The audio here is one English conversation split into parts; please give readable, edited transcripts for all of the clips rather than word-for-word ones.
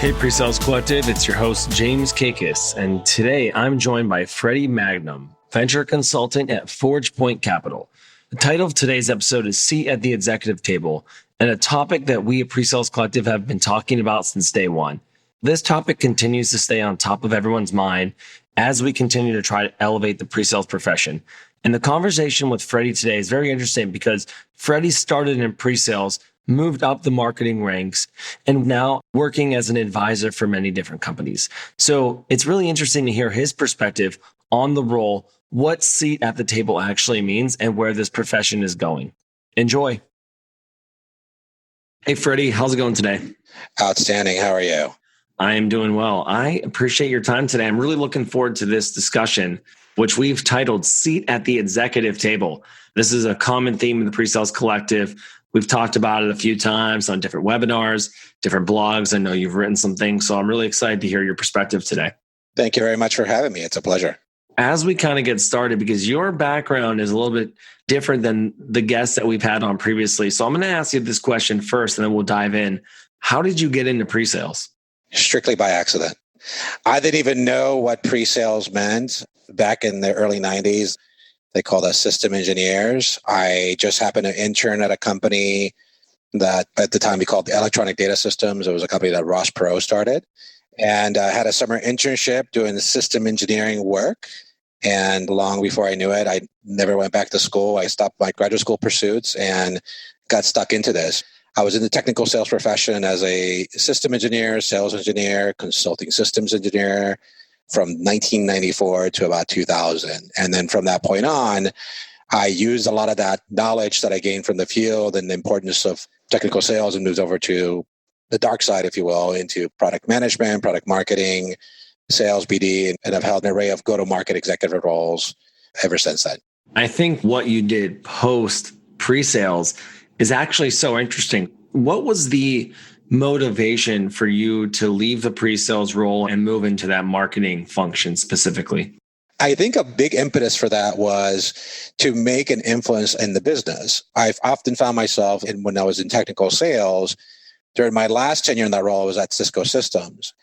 Hey, PreSales Collective, it's your host, James Kaikis, and today I'm joined by Freddy Magnum, venture consultant at ForgePoint Capital. The title of today's episode is Seat at the Executive Table, and a topic that we at PreSales Collective have been talking about since day one. This topic continues to stay on top of everyone's mind as we continue to try to elevate the pre-sales profession. And the conversation with Freddy today is very interesting because Freddy started in pre-sales, moved up the marketing ranks, and now working as an advisor for many different companies. So it's really interesting to hear his perspective on the role, what seat at the table actually means, and where this profession is going. Enjoy. Hey, Freddy, how's it going today? Outstanding. How are you? I am doing well. I appreciate your time today. I'm really looking forward to this discussion, which we've titled Seat at the Executive Table. This is a common theme in the PreSales Collective. We've talked about it a few times on different webinars, different blogs. I know you've written some things, so I'm really excited to hear your perspective today. Thank you very much for having me. It's a pleasure. As we kind of get started, because your background is a little bit different than the guests that we've had on previously. So I'm going to ask you this question first, and then we'll dive in. How did you get into pre-sales? Strictly by accident. I didn't even know what pre-sales meant back in the early 90s. They called us system engineers. I just happened to intern at a company that at the time we called the Electronic Data Systems. It was a company that Ross Perot started. And I had a summer internship doing system engineering work. And long before I knew it, I never went back to school. I stopped my graduate school pursuits and got stuck into this. I was in the technical sales profession as a system engineer, sales engineer, consulting systems engineer from 1994 to about 2000. And then from that point on, I used a lot of that knowledge that I gained from the field and the importance of technical sales and moved over to the dark side, if you will, into product management, product marketing, sales, BD, and I've held an array of go-to-market executive roles ever since then. I think what you did post pre-sales is actually so interesting. What was the motivation for you to leave the pre-sales role and move into that marketing function specifically? I think a big impetus for that was to make an influence in the business. I've often found myself when I was in technical sales, during my last tenure in that role, I was at Cisco Systems.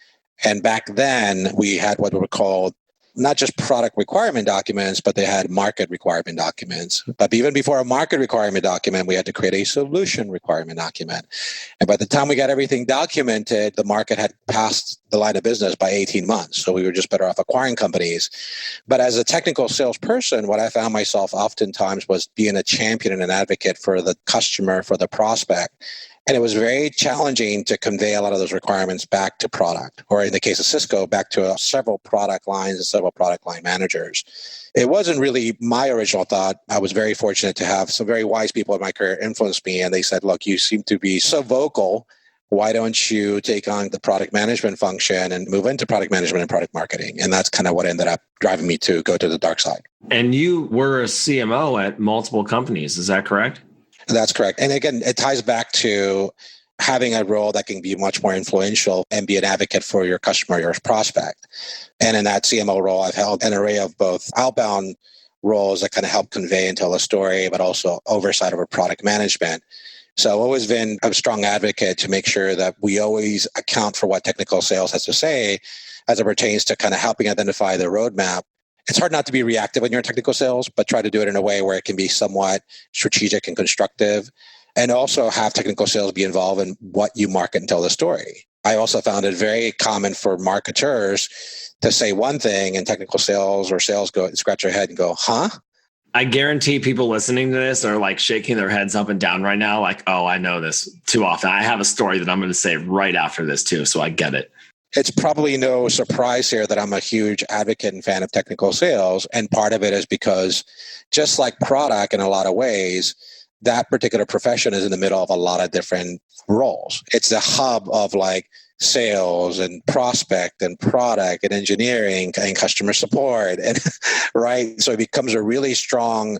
And back then we had what were called not just product requirement documents, but they had market requirement documents. But even before a market requirement document, we had to create a solution requirement document. And by the time we got everything documented, the market had passed the line of business by 18 months. So we were just better off acquiring companies. But as a technical salesperson, what I found myself oftentimes was being a champion and an advocate for the customer, for the prospect. And it was very challenging to convey a lot of those requirements back to product, or in the case of Cisco, back to several product lines and several product line managers. It wasn't really my original thought. I was very fortunate to have some very wise people in my career influence me. And they said, look, you seem to be so vocal. Why don't you take on the product management function and move into product management and product marketing? And that's kind of what ended up driving me to go to the dark side. And you were a CMO at multiple companies. Is that correct? That's correct. And again, it ties back to having a role that can be much more influential and be an advocate for your customer, your prospect. And in that CMO role, I've held an array of both outbound roles that kind of help convey and tell a story, but also oversight over product management. So I've always been a strong advocate to make sure that we always account for what technical sales has to say as it pertains to kind of helping identify the roadmap. It's hard not to be reactive in your technical sales, but try to do it in a way where it can be somewhat strategic and constructive, and also have technical sales be involved in what you market and tell the story. I also found it very common for marketers to say one thing and technical sales or sales go scratch their head and go, huh? I guarantee people listening to this are like shaking their heads up and down right now. Like, oh, I know this too often. I have a story that I'm going to say right after this too. So I get it. It's probably no surprise here that I'm a huge advocate and fan of technical sales. And part of it is because just like product in a lot of ways, that particular profession is in the middle of a lot of different roles. It's the hub of like sales and prospect and product and engineering and customer support. And right. So it becomes a really strong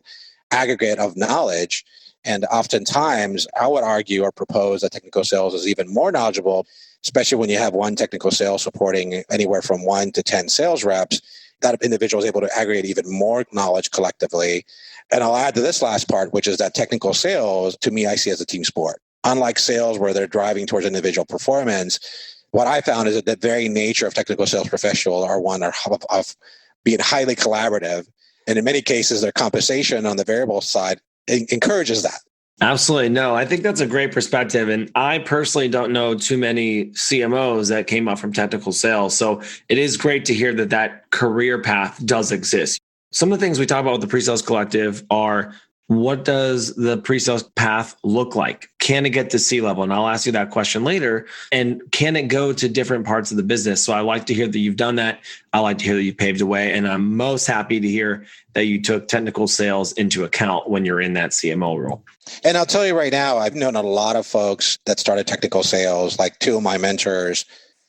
aggregate of knowledge. And oftentimes I would argue or propose that technical sales is even more knowledgeable, especially when you have one technical sales supporting anywhere from 1 to 10 sales reps. That individual is able to aggregate even more knowledge collectively. And I'll add to this last part, which is that technical sales, to me, I see as a team sport. Unlike sales where they're driving towards individual performance, what I found is that the very nature of technical sales professional are one of being highly collaborative. And in many cases, their compensation on the variable side encourages that. Absolutely. No, I think that's a great perspective. And I personally don't know too many CMOs that came up from technical sales. So it is great to hear that that career path does exist. Some of the things we talk about with the PreSales Collective are, what does the pre-sales path look like? Can it get to C-level? And I'll ask you that question later. And can it go to different parts of the business? So I like to hear that you've done that. I like to hear that you paved the way. And I'm most happy to hear that you took technical sales into account when you're in that CMO role. And I'll tell you right now, I've known a lot of folks that started technical sales, like two of my mentors.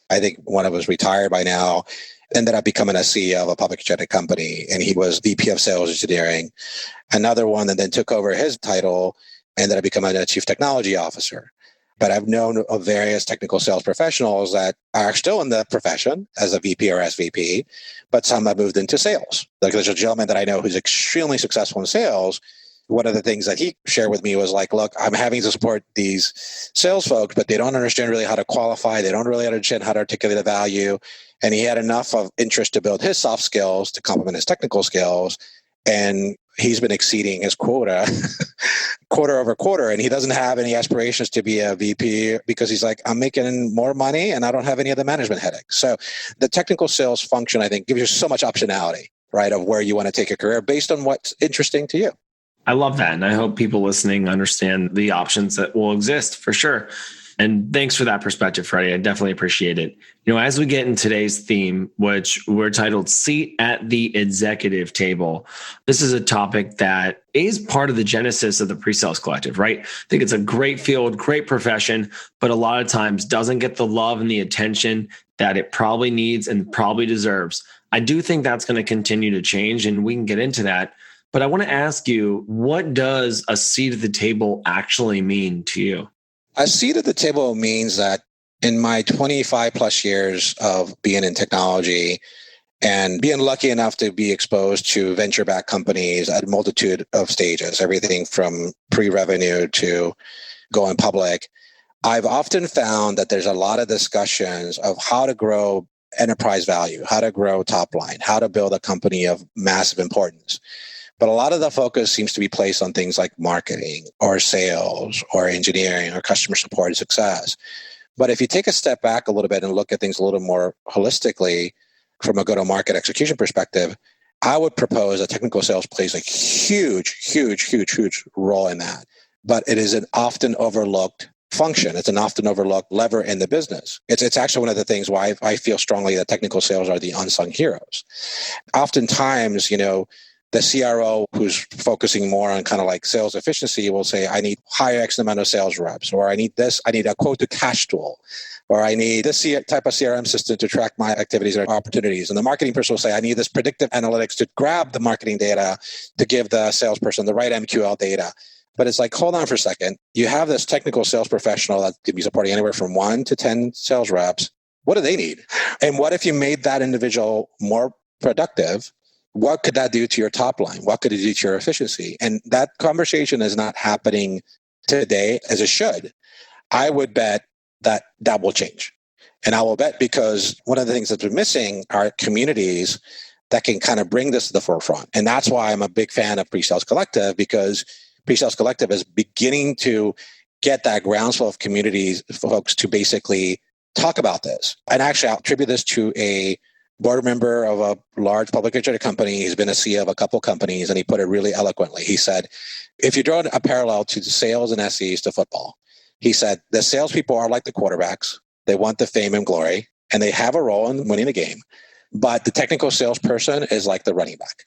I think one of us retired by now, ended up becoming a CEO of a publicly traded company, and he was VP of sales engineering. Another one that then took over his title, ended up becoming a chief technology officer. But I've known of various technical sales professionals that are still in the profession as a VP or SVP, but some have moved into sales. Like there's a gentleman that I know who's extremely successful in sales. One of the things that he shared with me was like, look, I'm having to support these sales folks, but they don't understand really how to qualify. They don't really understand how to articulate the value. And he had enough of interest to build his soft skills to complement his technical skills. And he's been exceeding his quota quarter over quarter. And he doesn't have any aspirations to be a VP because he's like, I'm making more money and I don't have any of the management headaches. So the technical sales function, I think, gives you so much optionality, right, of where you want to take a career based on what's interesting to you. I love that. And I hope people listening understand the options that will exist for sure. And thanks for that perspective, Freddie. I definitely appreciate it. You know, as we get in today's theme, which we're titled Seat at the Executive Table, this is a topic that is part of the genesis of the PreSales Collective, right? I think it's a great field, great profession, but a lot of times doesn't get the love and the attention that it probably needs and probably deserves. I do think that's going to continue to change, and we can get into that. But I want to ask you, what does a seat at the table actually mean to you? A seat at the table means that in my 25 plus years of being in technology and being lucky enough to be exposed to venture-backed companies at a multitude of stages, everything from pre-revenue to going public, I've often found that there's a lot of discussions of how to grow enterprise value, how to grow top line, how to build a company of massive importance. But a lot of the focus seems to be placed on things like marketing or sales or engineering or customer support and success. But if you take a step back a little bit and look at things a little more holistically from a go-to-market execution perspective, I would propose that technical sales plays a huge role in that. But it is an often overlooked function. It's an often overlooked lever in the business. It's actually one of the things why I feel strongly that technical sales are the unsung heroes. Oftentimes, the CRO who's focusing more on kind of like sales efficiency will say, I need hire X amount of sales reps, or I need a quote to cash tool, or I need this type of CRM system to track my activities or opportunities. And the marketing person will say, I need this predictive analytics to grab the marketing data to give the salesperson the right MQL data. But it's like, hold on for a second. You have this technical sales professional that could be supporting anywhere from 1 to 10 sales reps. What do they need? And what if you made that individual more productive? What could that do to your top line? What could it do to your efficiency? And that conversation is not happening today as it should. I would bet that will change. And I will bet because one of the things that's been missing are communities that can kind of bring this to the forefront. And that's why I'm a big fan of PreSales Collective, because PreSales Collective is beginning to get that groundswell of communities, folks to basically talk about this. And actually, I'll attribute this to a board member of a large publicly traded company. He's been a CEO of a couple companies, and he put it really eloquently. He said, if you draw a parallel to the sales and SEs to football, he said, the salespeople are like the quarterbacks. They want the fame and glory, and they have a role in winning the game. But the technical salesperson is like the running back,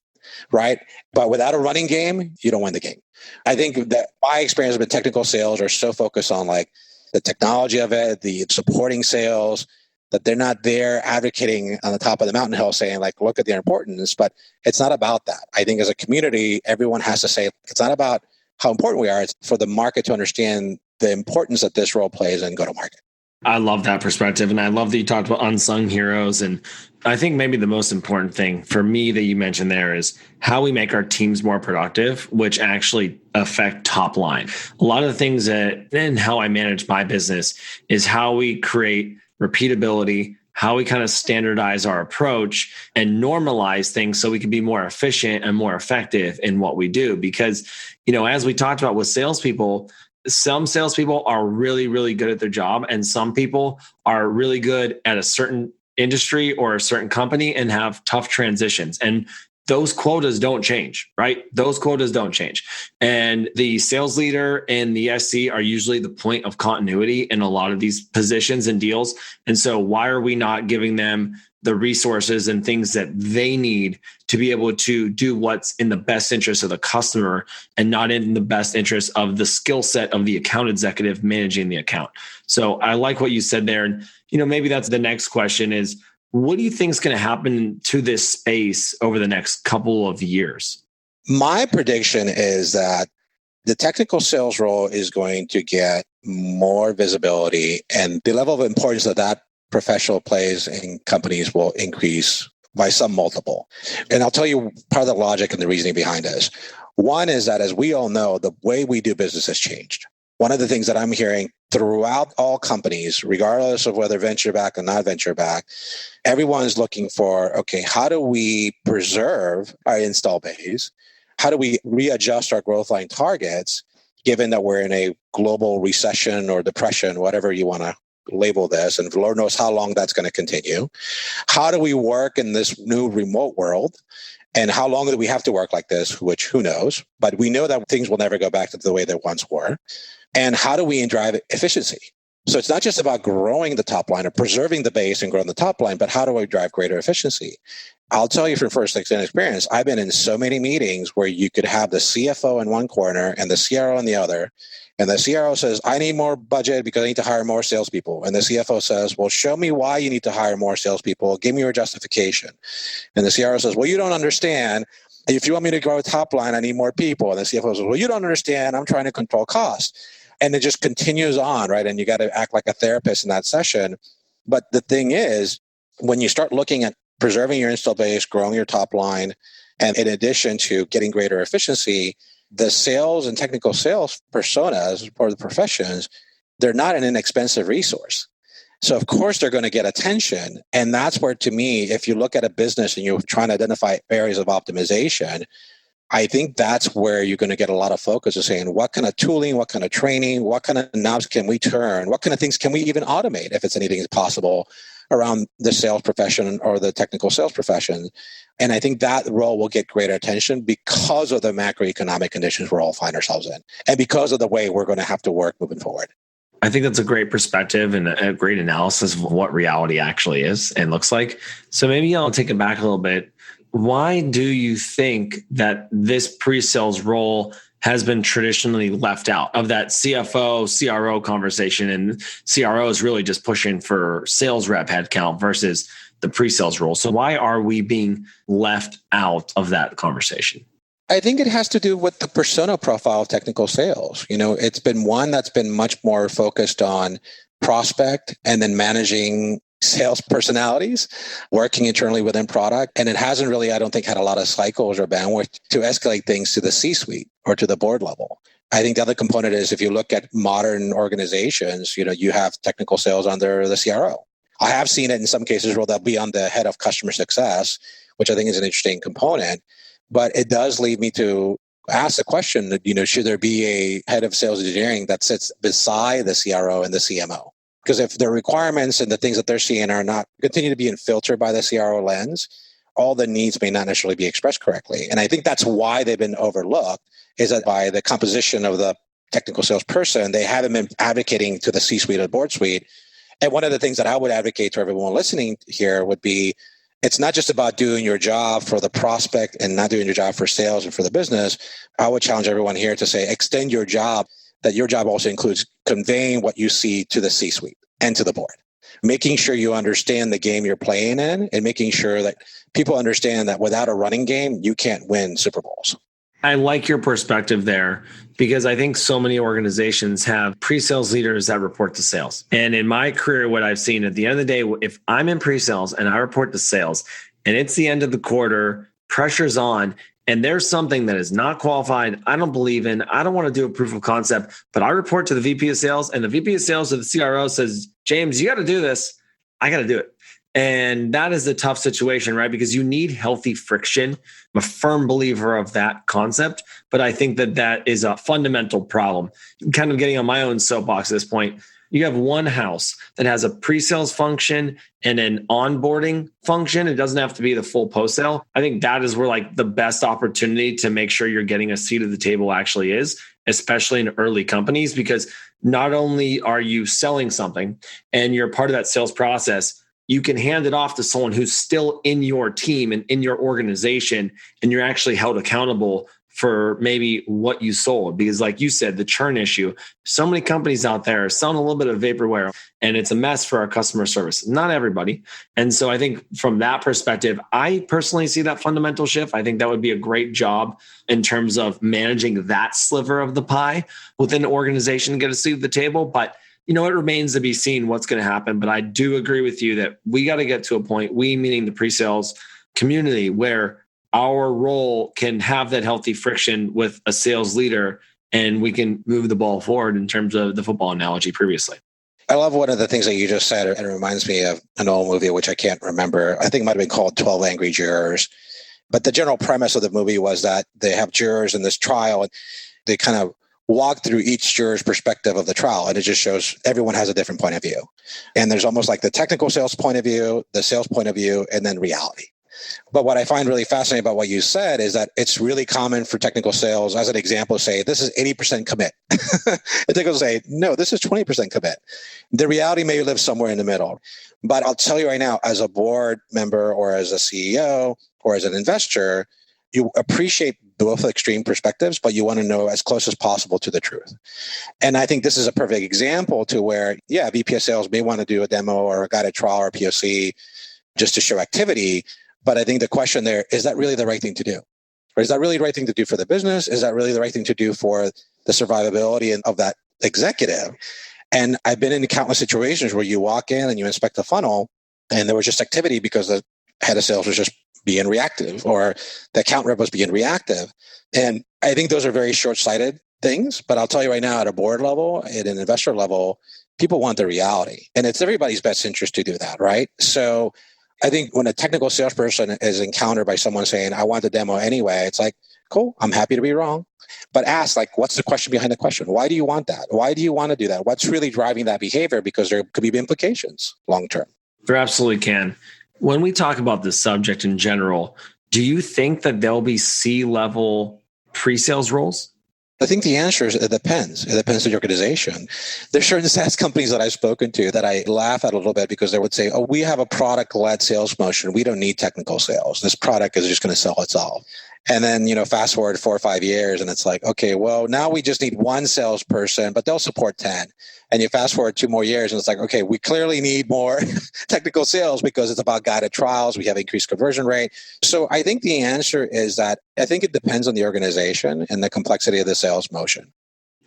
right? But without a running game, you don't win the game. I think that my experience with technical sales are so focused on like the technology of it, the supporting sales, that they're not there advocating on the top of the mountain hill saying like, look at their importance, but it's not about that. I think as a community, everyone has to say, it's not about how important we are. It's for the market to understand the importance that this role plays in go-to-market. I love that perspective. And I love that you talked about unsung heroes. And I think maybe the most important thing for me that you mentioned there is how we make our teams more productive, which actually affect top line. A lot of the things that, and how I manage my business is how we create repeatability, how we kind of standardize our approach and normalize things so we can be more efficient and more effective in what we do. Because, as we talked about with salespeople, some salespeople are really, really good at their job, and some people are really good at a certain industry or a certain company and have tough transitions. And those quotas don't change, right? Those quotas don't change. And the sales leader and the SC are usually the point of continuity in a lot of these positions and deals. And so why are we not giving them the resources and things that they need to be able to do what's in the best interest of the customer and not in the best interest of the skill set of the account executive managing the account? So I like what you said there. And, maybe that's the next question is, what do you think is going to happen to this space over the next couple of years? My prediction is that the technical sales role is going to get more visibility, and the level of importance that professional plays in companies will increase by some multiple. And I'll tell you part of the logic and the reasoning behind this. One is that, as we all know, the way we do business has changed. One of the things that I'm hearing throughout all companies, regardless of whether venture back or not venture back, everyone's looking for, okay, how do we preserve our install base? How do we readjust our growth line targets, given that we're in a global recession or depression, whatever you want to label this, and Lord knows how long that's going to continue? How do we work in this new remote world? And how long do we have to work like this, which who knows? But we know that things will never go back to the way they once were. And how do we drive efficiency? So it's not just about growing the top line or preserving the base and growing the top line, but how do I drive greater efficiency? I'll tell you from first-hand experience, I've been in so many meetings where you could have the CFO in one corner and the CRO in the other. And the CRO says, I need more budget because I need to hire more salespeople. And the CFO says, well, show me why you need to hire more salespeople. Give me your justification. And the CRO says, well, you don't understand. If you want me to grow a top line, I need more people. And the CFO says, well, you don't understand. I'm trying to control costs. And it just continues on, right? And you got to act like a therapist in that session. But the thing is, when you start looking at preserving your install base, growing your top line, and in addition to getting greater efficiency, the sales and technical sales personas or the professions, they're not an inexpensive resource. So of course they're going to get attention. And that's where, to me, if you look at a business and you're trying to identify areas of optimization, I think that's where you're going to get a lot of focus of saying, what kind of tooling, what kind of training, what kind of knobs can we turn? What kind of things can we even automate, if it's anything is possible, around the sales profession or the technical sales profession? And I think that role will get greater attention because of the macroeconomic conditions we're all find ourselves in, and because of the way we're going to have to work moving forward. I think that's a great perspective and a great analysis of what reality actually is and looks like. So maybe I'll take it back a little bit. Why do you think that this pre-sales role has been traditionally left out of that CFO, CRO conversation? And CRO is really just pushing for sales rep headcount versus the pre-sales role. So why are we being left out of that conversation? I think it has to do with the persona profile of technical sales. It's been one that's been much more focused on prospect and then managing sales personalities, working internally within product. And it hasn't really, I don't think, had a lot of cycles or bandwidth to escalate things to the C-suite or to the board level. I think the other component is, if you look at modern organizations, you have technical sales under the CRO. I have seen it in some cases where they'll be on the head of customer success, which I think is an interesting component. But it does lead me to ask the question that, should there be a head of sales engineering that sits beside the CRO and the CMO? Because if the requirements and the things that they're seeing are not continue to be filtered by the CRO lens, all the needs may not necessarily be expressed correctly. And I think that's why they've been overlooked, is that by the composition of the technical salesperson, they haven't been advocating to the C-suite or board suite. And one of the things that I would advocate to everyone listening here would be, it's not just about doing your job for the prospect and not doing your job for sales and for the business. I would challenge everyone here to say, extend your job, that your job also includes conveying what you see to the C-suite and to the board, making sure you understand the game you're playing in, and making sure that people understand that without a running game, you can't win Super Bowls. I like your perspective there, because I think so many organizations have pre-sales leaders that report to sales. And in my career, what I've seen at the end of the day, if I'm in pre-sales and I report to sales and it's the end of the quarter, pressure's on, and there's something that is not qualified, I don't believe in, I don't want to do a proof of concept, but I report to the VP of sales, and the VP of sales of the CRO says, James, you got to do this. I got to do it. And that is a tough situation, right? Because you need healthy friction. I'm a firm believer of that concept, but I think that that is a fundamental problem. Kind of getting on my own soapbox at this point. You have one house that has a pre-sales function and an onboarding function. It doesn't have to be the full post-sale. I think that is where like the best opportunity to make sure you're getting a seat at the table actually is, especially in early companies, because not only are you selling something and you're part of that sales process, you can hand it off to someone who's still in your team and in your organization, and you're actually held accountable for maybe what you sold. Because like you said, the churn issue, so many companies out there are selling a little bit of vaporware, and it's a mess for our customer service. Not everybody. And so I think from that perspective, I personally see that fundamental shift. I think that would be a great job in terms of managing that sliver of the pie within the organization to get a seat at the table. But it remains to be seen what's going to happen. But I do agree with you that we got to get to a point, we meaning the pre-sales community, where our role can have that healthy friction with a sales leader, and we can move the ball forward in terms of the football analogy previously. I love one of the things that you just said. It reminds me of an old movie, which I can't remember. I think it might have been called 12 Angry Jurors. But the general premise of the movie was that they have jurors in this trial, and they kind of walk through each juror's perspective of the trial. And it just shows everyone has a different point of view. And there's almost like the technical sales point of view, the sales point of view, and then reality. But what I find really fascinating about what you said is that it's really common for technical sales, as an example, say, this is 80% commit. And technical say, no, this is 20% commit. The reality may live somewhere in the middle. But I'll tell you right now, as a board member or as a CEO or as an investor, you appreciate both extreme perspectives, but you want to know as close as possible to the truth. And I think this is a perfect example to where, VP of sales may want to do a demo or a guided trial or a POC just to show activity. But I think the question there, is that really the right thing to do? Or is that really the right thing to do for the business? Is that really the right thing to do for the survivability of that executive? And I've been in countless situations where you walk in and you inspect the funnel and there was just activity because the head of sales was just being reactive, or the account rep was being reactive. And I think those are very short-sighted things. But I'll tell you right now, at a board level, at an investor level, people want the reality. And it's everybody's best interest to do that, right? So I think when a technical salesperson is encountered by someone saying, I want the demo anyway, it's like, cool, I'm happy to be wrong. But ask, like, what's the question behind the question? Why do you want that? Why do you want to do that? What's really driving that behavior? Because there could be implications long-term. There absolutely can. When we talk about this subject in general, do you think that there'll be C-level pre-sales roles? I think the answer is it depends. It depends on the organization. There's certain SaaS companies that I've spoken to that I laugh at a little bit because they would say, we have a product-led sales motion. We don't need technical sales. This product is just going to sell itself. And then, fast forward 4 or 5 years and it's like, okay, well, now we just need one salesperson, but they'll support 10. And you fast forward 2 more years and it's like, okay, we clearly need more technical sales because it's about guided trials. We have increased conversion rate. So I think the answer is that I think it depends on the organization and the complexity of the sales motion.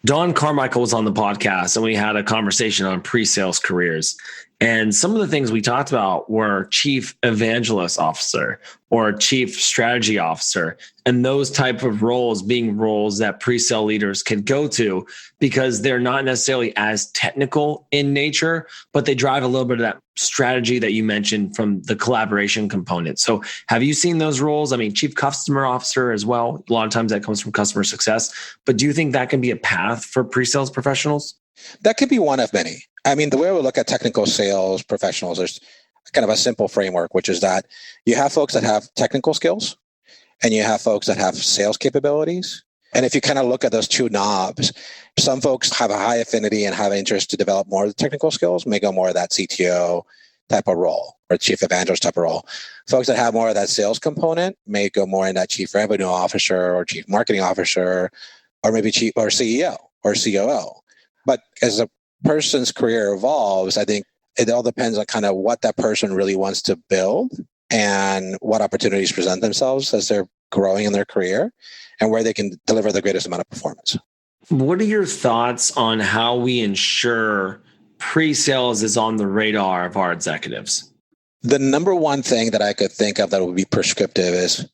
Don Carmichael was on the podcast and we had a conversation on pre-sales careers. And some of the things we talked about were chief evangelist officer or chief strategy officer, and those type of roles being roles that pre-sale leaders can go to because they're not necessarily as technical in nature, but they drive a little bit of that strategy that you mentioned from the collaboration component. So have you seen those roles? I mean, chief customer officer as well. A lot of times that comes from customer success, but do you think that can be a path for pre-sales professionals? That could be one of many. I mean, the way we look at technical sales professionals, there's kind of a simple framework, which is that you have folks that have technical skills and you have folks that have sales capabilities. And if you kind of look at those two knobs, some folks have a high affinity and have an interest to develop more of the technical skills, may go more of that CTO type of role or chief evangelist type of role. Folks that have more of that sales component may go more in that chief revenue officer or chief marketing officer, or maybe chief or CEO or COO. But as a person's career evolves, I think it all depends on kind of what that person really wants to build and what opportunities present themselves as they're growing in their career and where they can deliver the greatest amount of performance. What are your thoughts on how we ensure pre-sales is on the radar of our executives? The number one thing that I could think of that would be prescriptive is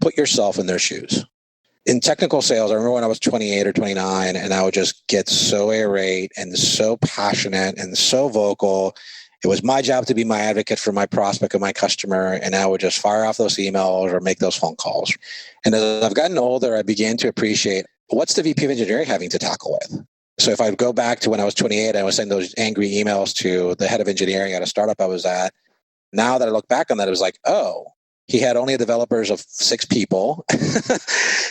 put yourself in their shoes. In technical sales, I remember when I was 28 or 29 and I would just get so irate and so passionate and so vocal. It was my job to be my advocate for my prospect and my customer, and I would just fire off those emails or make those phone calls. And as I've gotten older, I began to appreciate what's the VP of engineering having to tackle with. So if I go back to when I was 28, I was sending those angry emails to the head of engineering at a startup I was at. Now that I look back on that, it was like, oh, he had only developers of 6 people.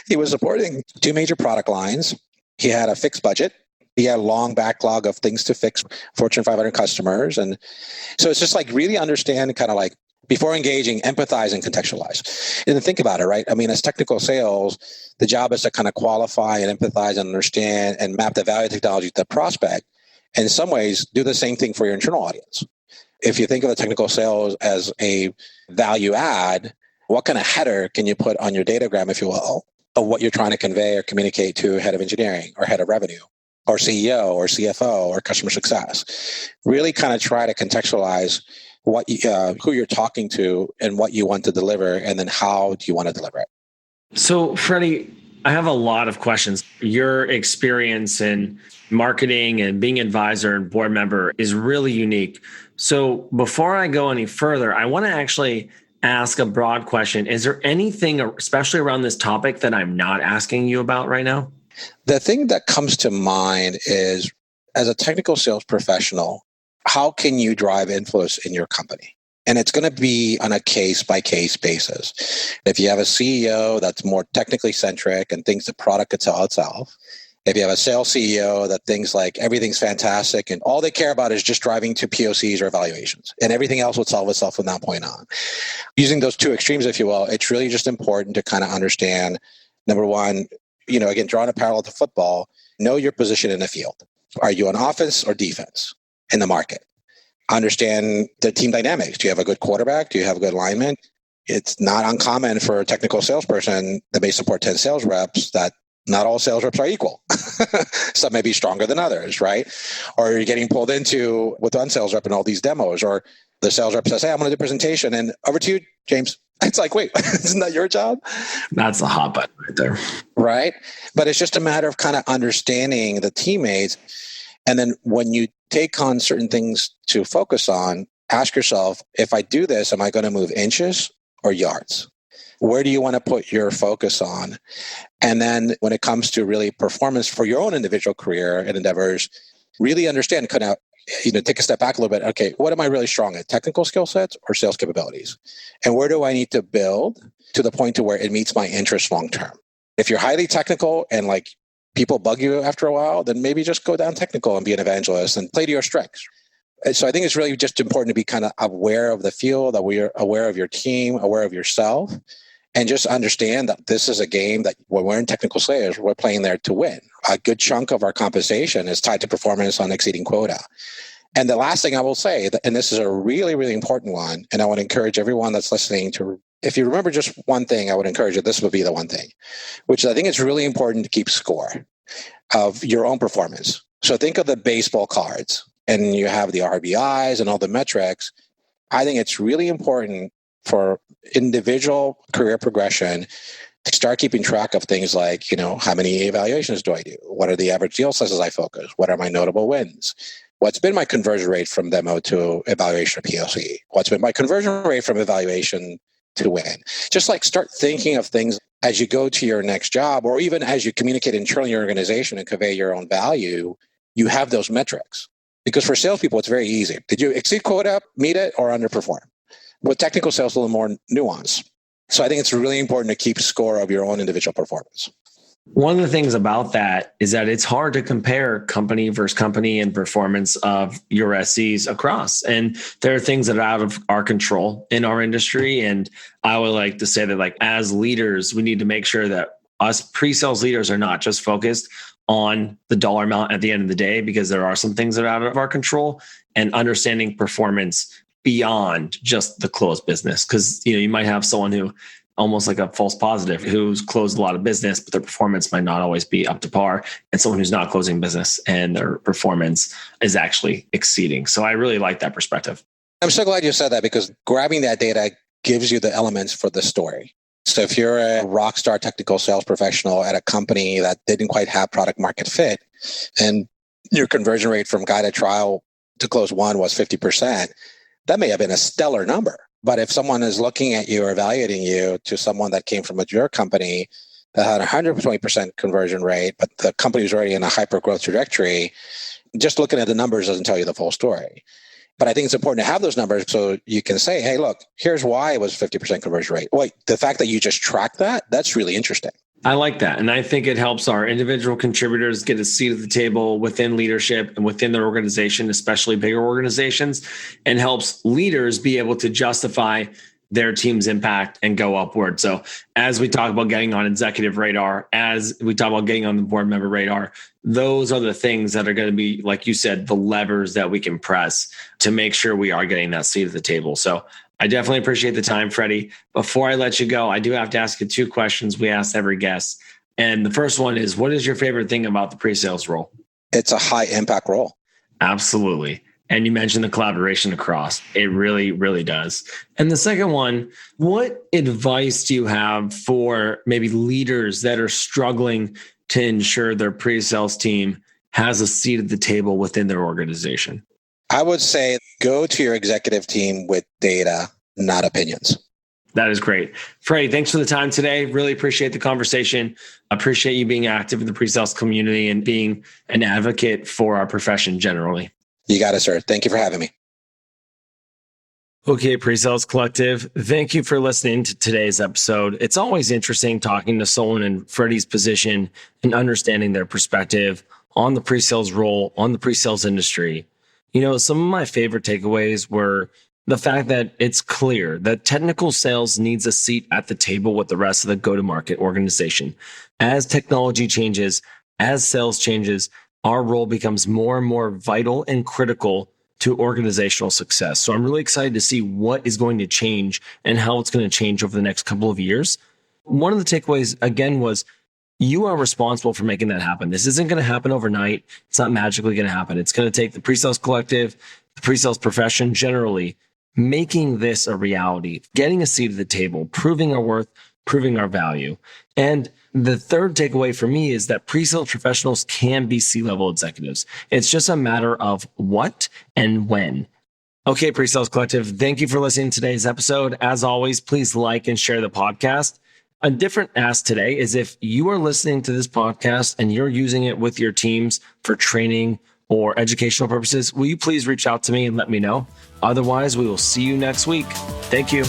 He was supporting 2 major product lines. He had a fixed budget. He had a long backlog of things to fix, Fortune 500 customers. And so it's just like really understand kind of like before engaging, empathize and contextualize. And then think about it, right? I mean, as technical sales, the job is to kind of qualify and empathize and understand and map the value of technology to the prospect. And in some ways, do the same thing for your internal audience. If you think of the technical sales as a value add, what kind of header can you put on your datagram, if you will, of what you're trying to convey or communicate to head of engineering or head of revenue or CEO or CFO or customer success? Really kind of try to contextualize what who you're talking to and what you want to deliver, and then how do you want to deliver it. So, Freddy, I have a lot of questions. Your experience in marketing and being advisor and board member is really unique. So before I go any further, I want to actually ask a broad question. Is there anything, especially around this topic, that I'm not asking you about right now? The thing that comes to mind is, as a technical sales professional, how can you drive influence in your company? And it's going to be on a case-by-case basis. If you have a CEO that's more technically centric and thinks the product could sell itself, if you have a sales CEO that thinks like everything's fantastic and all they care about is just driving to POCs or evaluations and everything else will solve itself from that point on. Using those two extremes, if you will, it's really just important to kind of understand, number one, again, drawing a parallel to football, know your position in the field. Are you on offense or defense in the market? Understand the team dynamics. Do you have a good quarterback? Do you have a good lineman? It's not uncommon for a technical salesperson that may support 10 sales reps that not all sales reps are equal. Some may be stronger than others, right? Or you're getting pulled into with one sales rep in all these demos, or the sales rep says, hey, I'm going to do a presentation, and over to you, James. It's like, wait, isn't that your job? That's the hot button right there. Right? But it's just a matter of kind of understanding the teammates. And then when you take on certain things to focus on, ask yourself, if I do this, am I going to move inches or yards? Where do you want to put your focus on? And then when it comes to really performance for your own individual career and endeavors, really understand, kind of, take a step back a little bit. Okay, what am I really strong at? Technical skill sets or sales capabilities? And where do I need to build to the point to where it meets my interests long term? If you're highly technical and like people bug you after a while, then maybe just go down technical and be an evangelist and play to your strengths. So I think it's really just important to be kind of aware of the field, aware of your team, aware of yourself, and just understand that this is a game that when we're in technical sales, we're playing there to win. A good chunk of our compensation is tied to performance on exceeding quota. And the last thing I will say, and this is a really, really important one, and I would encourage everyone that's listening to, if you remember just one thing, I would encourage you, this would be the one thing, which I think it's really important to keep score of your own performance. So think of the baseball cards, and you have the RBIs and all the metrics. I think it's really important for individual career progression to start keeping track of things like, how many evaluations do I do? What are the average deal sizes I focus? What are my notable wins? What's been my conversion rate from demo to evaluation or POC? What's been my conversion rate from evaluation to win? Just like start thinking of things as you go to your next job, or even as you communicate internally in your organization and convey your own value, you have those metrics. Because for salespeople, it's very easy. Did you exceed quota, meet it, or underperform? With technical sales, a little more nuance. So I think it's really important to keep score of your own individual performance. One of the things about that is that it's hard to compare company versus company and performance of your SEs across. And there are things that are out of our control in our industry. And I would like to say that, like, as leaders, we need to make sure that us pre-sales leaders are not just focused on the dollar amount at the end of the day, because there are some things that are out of our control, and understanding performance beyond just the closed business. Because you might have someone who almost like a false positive who's closed a lot of business, but their performance might not always be up to par, and someone who's not closing business and their performance is actually exceeding. So I really like that perspective. I'm so glad you said that, because grabbing that data gives you the elements for the story. So if you're a rock star technical sales professional at a company that didn't quite have product market fit, and your conversion rate from guided trial to close one was 50%, that may have been a stellar number. But if someone is looking at you or evaluating you to someone that came from your company that had a 120% conversion rate, but the company was already in a hyper growth trajectory, just looking at the numbers doesn't tell you the full story. But I think it's important to have those numbers so you can say, hey, look, here's why it was 50% conversion rate. Wait, the fact that you just track that, that's really interesting. I like that. And I think it helps our individual contributors get a seat at the table within leadership and within their organization, especially bigger organizations, and helps leaders be able to justify their team's impact and go upward. So as we talk about getting on executive radar, as we talk about getting on the board member radar, those are the things that are going to be, like you said, the levers that we can press to make sure we are getting that seat at the table. So I definitely appreciate the time, Freddie. Before I let you go, I do have to ask you 2 questions we ask every guest. And the first one is, what is your favorite thing about the pre-sales role? It's a high impact role. Absolutely. And you mentioned the collaboration across. It really, really does. And the second one, what advice do you have for maybe leaders that are struggling to ensure their pre-sales team has a seat at the table within their organization? I would say go to your executive team with data, not opinions. That is great. Freddie, thanks for the time today. Really appreciate the conversation. Appreciate you being active in the pre-sales community and being an advocate for our profession generally. You got it, sir. Thank you for having me. Okay, Pre-Sales Collective, thank you for listening to today's episode. It's always interesting talking to someone in Freddie's position and understanding their perspective on the pre-sales role, on the pre-sales industry. You know, some of my favorite takeaways were the fact that it's clear that technical sales needs a seat at the table with the rest of the go-to-market organization. As technology changes, as sales changes, our role becomes more and more vital and critical to organizational success. So I'm really excited to see what is going to change and how it's going to change over the next couple of years. One of the takeaways, again, was you are responsible for making that happen. This isn't going to happen overnight. It's not magically going to happen. It's going to take the pre-sales collective, the pre-sales profession generally, making this a reality, getting a seat at the table, proving our worth, proving our value. And the third takeaway for me is that pre-sales professionals can be C-level executives. It's just a matter of what and when. Okay, Pre-Sales Collective, thank you for listening to today's episode. As always, please like and share the podcast. A different ask today is if you are listening to this podcast and you're using it with your teams for training or educational purposes, will you please reach out to me and let me know? Otherwise, we will see you next week. Thank you.